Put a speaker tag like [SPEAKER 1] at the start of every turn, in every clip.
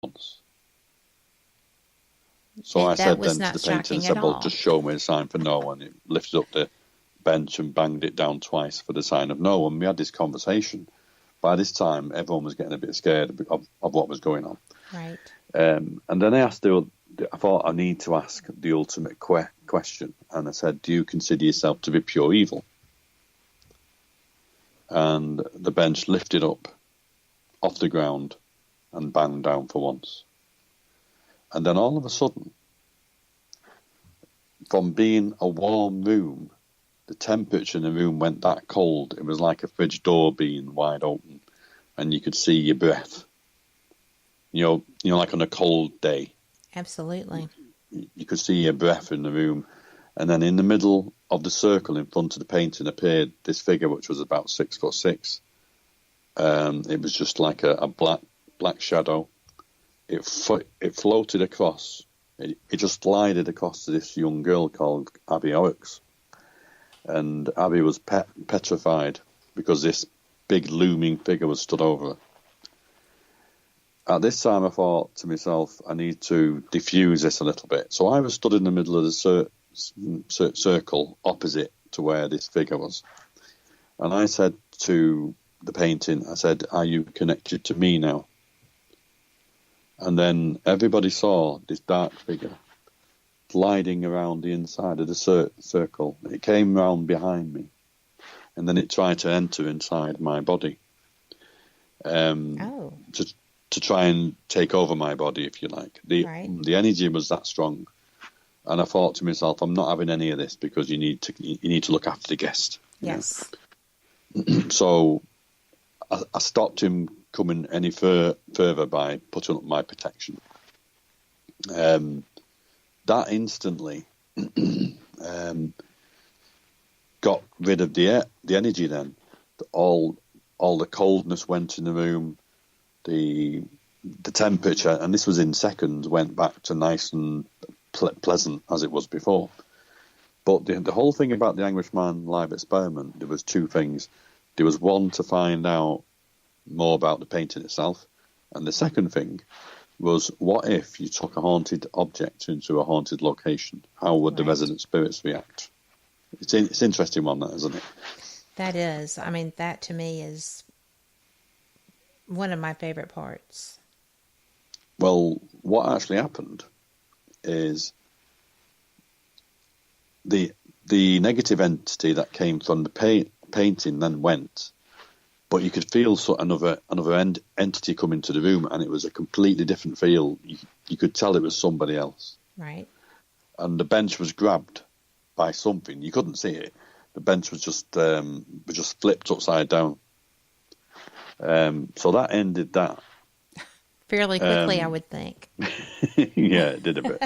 [SPEAKER 1] once. So
[SPEAKER 2] And
[SPEAKER 1] I
[SPEAKER 2] that
[SPEAKER 1] said
[SPEAKER 2] was
[SPEAKER 1] then to
[SPEAKER 2] not
[SPEAKER 1] the painter, I
[SPEAKER 2] shocking at
[SPEAKER 1] said, well,
[SPEAKER 2] all.
[SPEAKER 1] just show me the sign for no. And it lifted up the bench and banged it down twice for the sign of no. And we had this conversation. By this time, everyone was getting a bit scared of what was going on.
[SPEAKER 2] Right.
[SPEAKER 1] And then I thought I need to ask the ultimate question. And I said, do you consider yourself to be pure evil? And the bench lifted up off the ground and banged down for once. And then all of a sudden, from being a warm room, the temperature in the room went that cold. It was like a fridge door being wide open, and you could see your breath. You know, like on a cold day.
[SPEAKER 2] Absolutely.
[SPEAKER 1] You could see your breath in the room. And then in the middle of the circle in front of the painting appeared this figure, which was about 6'6". It was just like a black shadow. It floated across. It just glided across to this young girl called Abby Oryx. And Abby was petrified because this big looming figure was stood over her. At this time, I thought to myself, I need to diffuse this a little bit. So I was stood in the middle of the circle opposite to where this figure was. And I said to the painting, I said, are you connected to me now? And then everybody saw this dark figure gliding around the inside of the circle. It came round behind me, and then it tried to enter inside my body. To try and take over my body, if you like. The energy was that strong. And I thought to myself, I'm not having any of this because you need to look after the guest.
[SPEAKER 2] Yes.
[SPEAKER 1] So I stopped him coming any further by putting up my protection. That instantly got rid of the energy. Then all the coldness went in the room. The temperature, and this was in seconds, went back to nice and pleasant as it was before. But the whole thing about the Irishman live experiment, there was two things. There was one, to find out more about the painting itself, and the second thing was, what if you took a haunted object into a haunted location? How would the resident spirits react? It's an interesting one, that, isn't it?
[SPEAKER 2] That is. I mean, that to me is one of my favorite parts.
[SPEAKER 1] Well, what actually happened is the negative entity that came from the painting then went, but you could feel another entity come into the room, and it was a completely different feel. You could tell it was somebody else.
[SPEAKER 2] Right.
[SPEAKER 1] And the bench was grabbed by something. You couldn't see it. The bench was just flipped upside down. So that ended that.
[SPEAKER 2] Fairly quickly, I would think.
[SPEAKER 1] Yeah, it did a bit.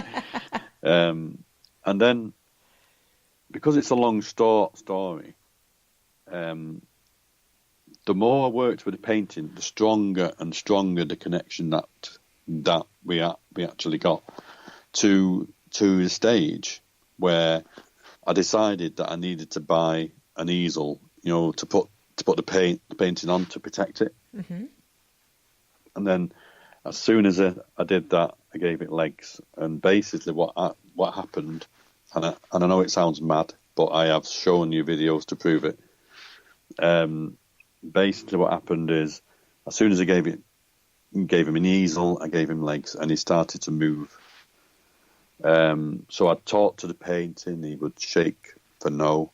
[SPEAKER 1] And then, because it's a long story, the more I worked with the painting, the stronger and stronger the connection that we actually got to the stage where I decided that I needed to buy an easel, to put the painting on to protect it.
[SPEAKER 2] Mm-hmm.
[SPEAKER 1] And then, as soon as I did that, I gave it legs. And basically, what happened, and I know it sounds mad, but I have shown you videos to prove it. Basically, what happened is, as soon as I gave him an easel, I gave him legs, and he started to move. So I talked to the painting. He would shake for no,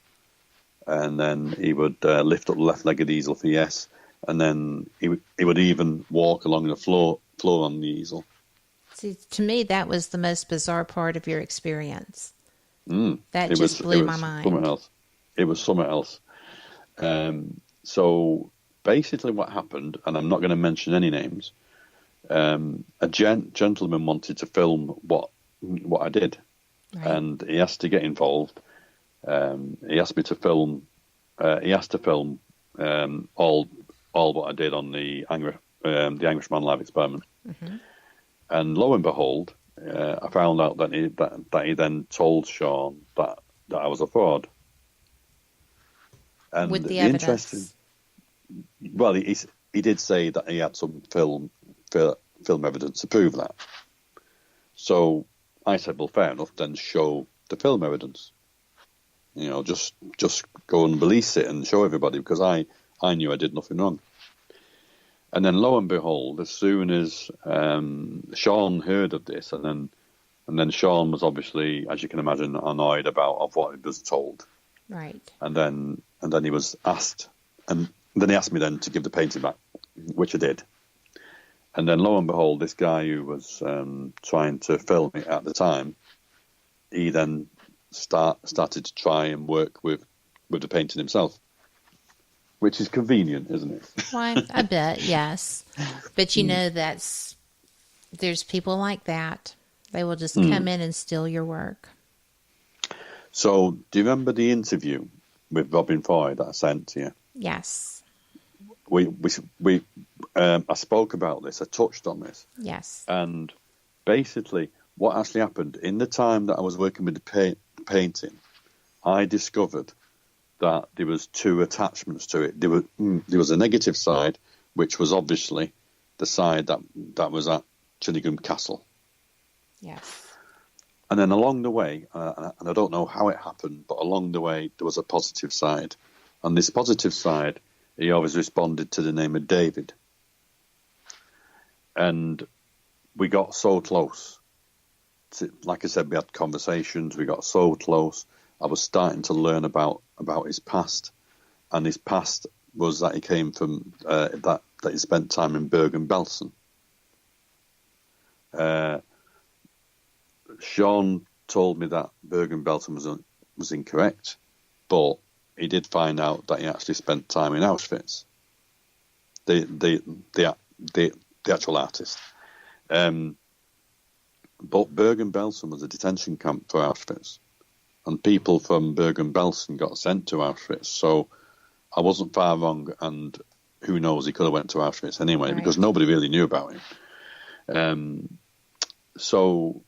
[SPEAKER 1] and then he would lift up the left-legged easel for yes, and then he would even walk along the floor on the easel.
[SPEAKER 2] See, to me, that was the most bizarre part of your experience. That
[SPEAKER 1] just
[SPEAKER 2] blew my mind.
[SPEAKER 1] It was something else. So basically what happened, and I'm not going to mention any names, a gentleman wanted to film what I did. Right. And he asked to get involved. He asked me to film. He asked to film all what I did on the Irishman live experiment. Mm-hmm. And lo and behold, I found out that he then told Sean that I was a fraud. And
[SPEAKER 2] with the evidence.
[SPEAKER 1] Well, he did say that he had some film film evidence to prove that. So I said, well, fair enough, then show the film evidence. Just go and release it and show everybody, because I knew I did nothing wrong. And then lo and behold, as soon as Sean heard of this, and then Sean was obviously, as you can imagine, annoyed of what he was told.
[SPEAKER 2] Right.
[SPEAKER 1] And then he was asked, and then he asked me then to give the painting back, which I did. And then lo and behold, this guy who was trying to film it at the time, he then started to try and work with the painting himself, which is convenient, isn't it?
[SPEAKER 2] Well, I bet, yes. But there's people like that. They will just come in and steal your work.
[SPEAKER 1] So, do you remember the interview with Robin Foy that I sent to you?
[SPEAKER 2] Yes.
[SPEAKER 1] I spoke about this. I touched on this.
[SPEAKER 2] Yes.
[SPEAKER 1] And basically, what actually happened in the time that I was working with the painting, I discovered that there was two attachments to it. There was a negative side, which was obviously the side that was at Chillingham Castle.
[SPEAKER 2] Yes.
[SPEAKER 1] And then along the way, and I don't know how it happened, but along the way there was a positive side. And this positive side, he always responded to the name of David. And we got so close. Like I said, we had conversations, we got so close. I was starting to learn about his past. And his past was that he came from, that he spent time in Bergen-Belsen. Sean told me that Bergen-Belsen was incorrect, but he did find out that he actually spent time in Auschwitz. The actual artist. But Bergen-Belsen was a detention camp for Auschwitz, and people from Bergen-Belsen got sent to Auschwitz. So I wasn't far wrong, and who knows, he could have went to Auschwitz anyway, right, because nobody really knew about him. So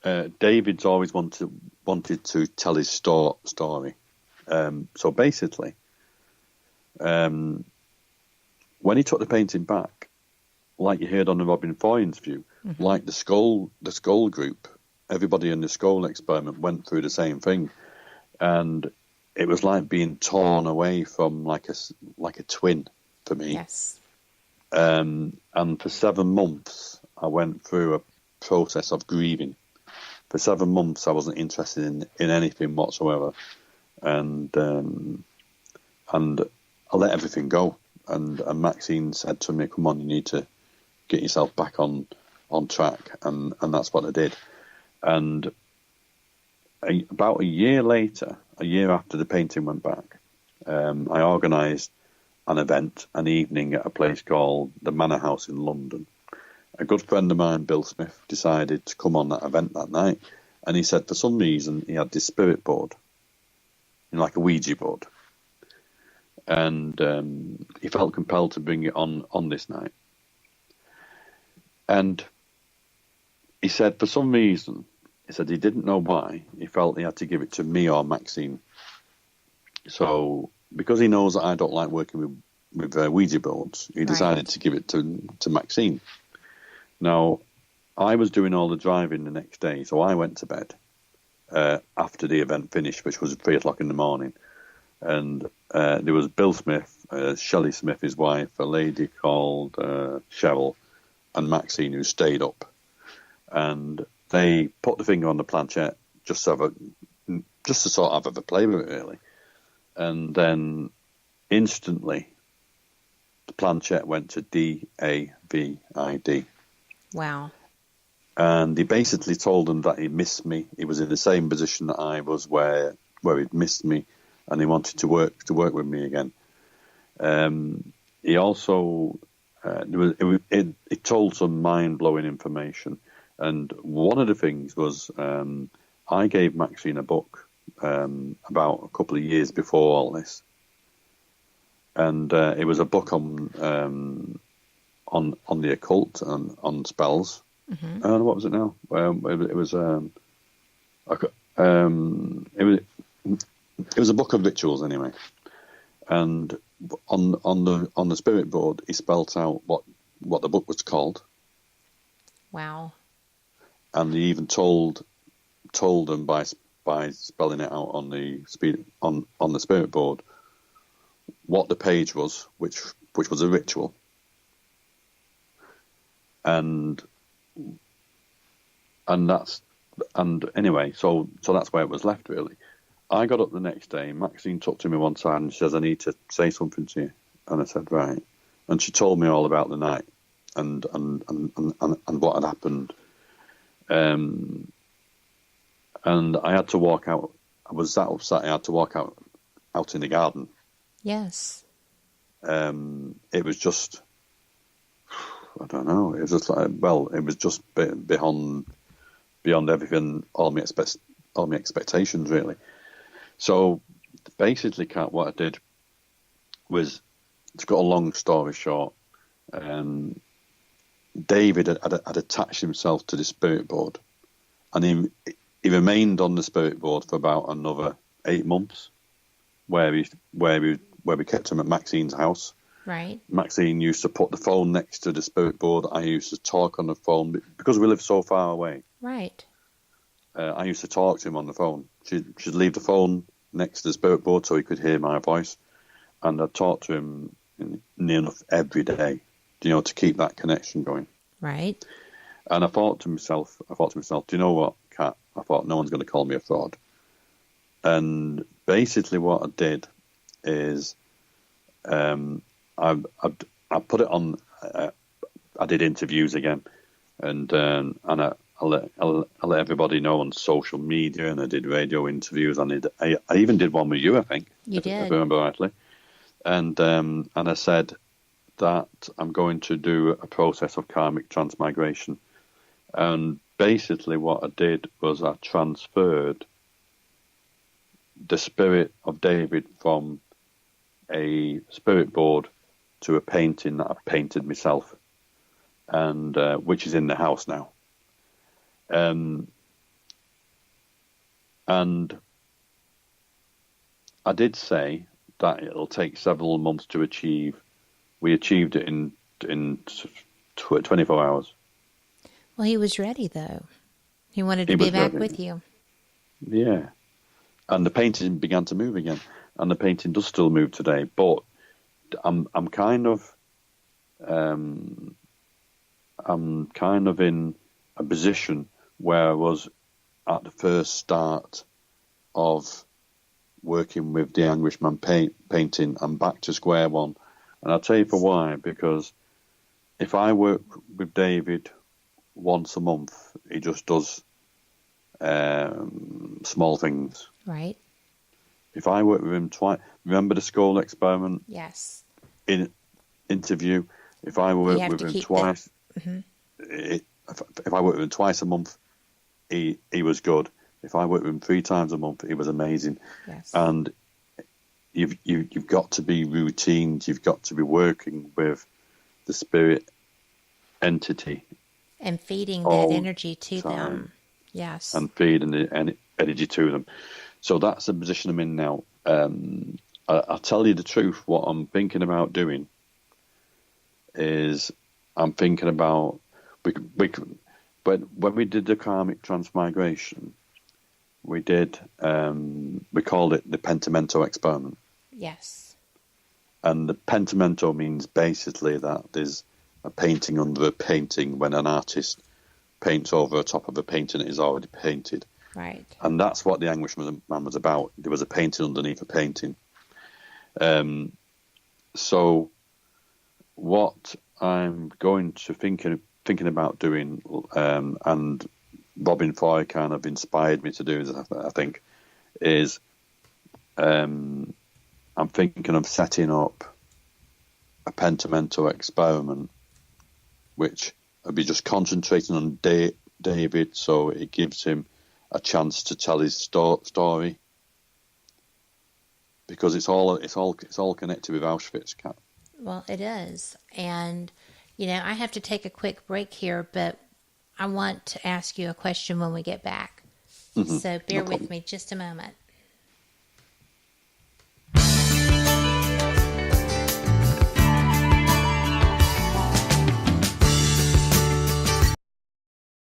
[SPEAKER 1] David's always wanted to tell his story. So basically, when he took the painting back, like you heard on the Robin Foy interview, like the skull group, everybody in the skull experiment went through the same thing, and it was like being torn away from like a twin for me.
[SPEAKER 2] Yes.
[SPEAKER 1] And for 7 months, I went through a process of grieving. For 7 months, I wasn't interested in anything whatsoever, and I let everything go. And Maxine said to me, "Come on, you need to get yourself back on track," and that's what I did. And about a year later, a year after the painting went back, I organised an event, an evening at a place called the Manor House in London. A good friend of mine, Bill Smith, decided to come on that event that night, and he said for some reason he had this spirit board, like a Ouija board, and he felt compelled to bring it on this night. And he said for some reason, he said he didn't know why, he felt he had to give it to me or Maxine. So because he knows that I don't like working with Ouija boards, he decided to give it to Maxine. Now, I was doing all the driving the next day, so I went to bed after the event finished, which was 3 o'clock in the morning. And there was Bill Smith, Shelley Smith, his wife, a lady called Cheryl, and Maxine, who stayed up. And they put the finger on the planchette just to sort of have a play with it, really. And then instantly, the planchette went to DAVID.
[SPEAKER 2] Wow.
[SPEAKER 1] And he basically told them that he missed me. He was in the same position that I was, where he'd missed me, and he wanted to work with me again. He also it told some mind-blowing information, and one of the things was I gave Maxine a book about a couple of years before all this, and it was a book on the occult and on spells. And what was it now? It was a book of rituals anyway. And on the spirit board, he spelt out what what the book was called,
[SPEAKER 2] Wow.
[SPEAKER 1] and he even told them by spelling it out on the on the spirit board what the page was, which was a ritual, and anyway, so that's where it was left really. I got up the next day. Maxine took to me one side and she says, "I need to say something to you." And I said, "Right." And she told me all about the night and what had happened. And I had to walk out. I was that upset. I had to walk out in the garden.
[SPEAKER 2] Yes.
[SPEAKER 1] It was just, I don't know. It was just like, well, it was just beyond everything, all my expectations really. So basically, Kat, what I did was, to cut a long story short, David had attached himself to the spirit board, and he remained on the spirit board for about another 8 months, where we kept him at Maxine's house.
[SPEAKER 2] Right.
[SPEAKER 1] Maxine used to put the phone next to the spirit board. I used to talk on the phone because we live so far away.
[SPEAKER 2] Right.
[SPEAKER 1] I used to talk to him on the phone. She'd leave the phone next to the spirit board so he could hear my voice, and I'd talk to him near enough every day, to keep that connection going.
[SPEAKER 2] Right.
[SPEAKER 1] And I thought to myself, do you know what, Kat? I thought, no one's going to call me a fraud. And basically what I did is, I put it on. I did interviews again, and I let everybody know on social media, and I did radio interviews. I even did one with you, I think.
[SPEAKER 2] You did.
[SPEAKER 1] If I remember rightly. And I said that I'm going to do a process of karmic transmigration. And basically what I did was I transferred the spirit of David from a spirit board to a painting that I painted myself, and which is in the house now. And I did say that it'll take several months to achieve. We achieved it in 24 hours.
[SPEAKER 2] Well, he was ready, though. He wanted to be back with you.
[SPEAKER 1] Yeah. And the painting began to move again. And the painting does still move today. But I'm kind of in a position where I was at the first start of working with the Anglishman painting. I'm back to square one. And I'll tell you for why. Because if I work with David once a month, he just does small things.
[SPEAKER 2] Right.
[SPEAKER 1] If I work with him twice, remember the skull experiment?
[SPEAKER 2] Yes.
[SPEAKER 1] In interview, if I work with him twice, if I work with him twice a month, he was good. If I work with him 3 times a month, he was amazing.
[SPEAKER 2] Yes.
[SPEAKER 1] And you've got to be routine. You've got to be working with the spirit entity
[SPEAKER 2] and feeding that energy to them. Yes.
[SPEAKER 1] And feeding the energy to them. So that's the position I'm in now. I'll tell you the truth. What I'm thinking about doing is I'm thinking about when we did the karmic transmigration, we did we called it the pentimento experiment.
[SPEAKER 2] Yes.
[SPEAKER 1] And the pentimento means basically that there's a painting under a painting when an artist paints over the top of a painting that is already painted.
[SPEAKER 2] Right.
[SPEAKER 1] And that's what the Englishman was about. There was a painting underneath a painting. So what I'm going to thinking about doing, and Robin Foy kind of inspired me to do this, I think, is I'm thinking of setting up a pentimento experiment, which I'll be just concentrating on David, so it gives him a chance to tell his story, because it's all connected with Auschwitz, Kat.
[SPEAKER 2] Well, it is, and I have to take a quick break here, but I want to ask you a question when we get back. So bear with me just a moment.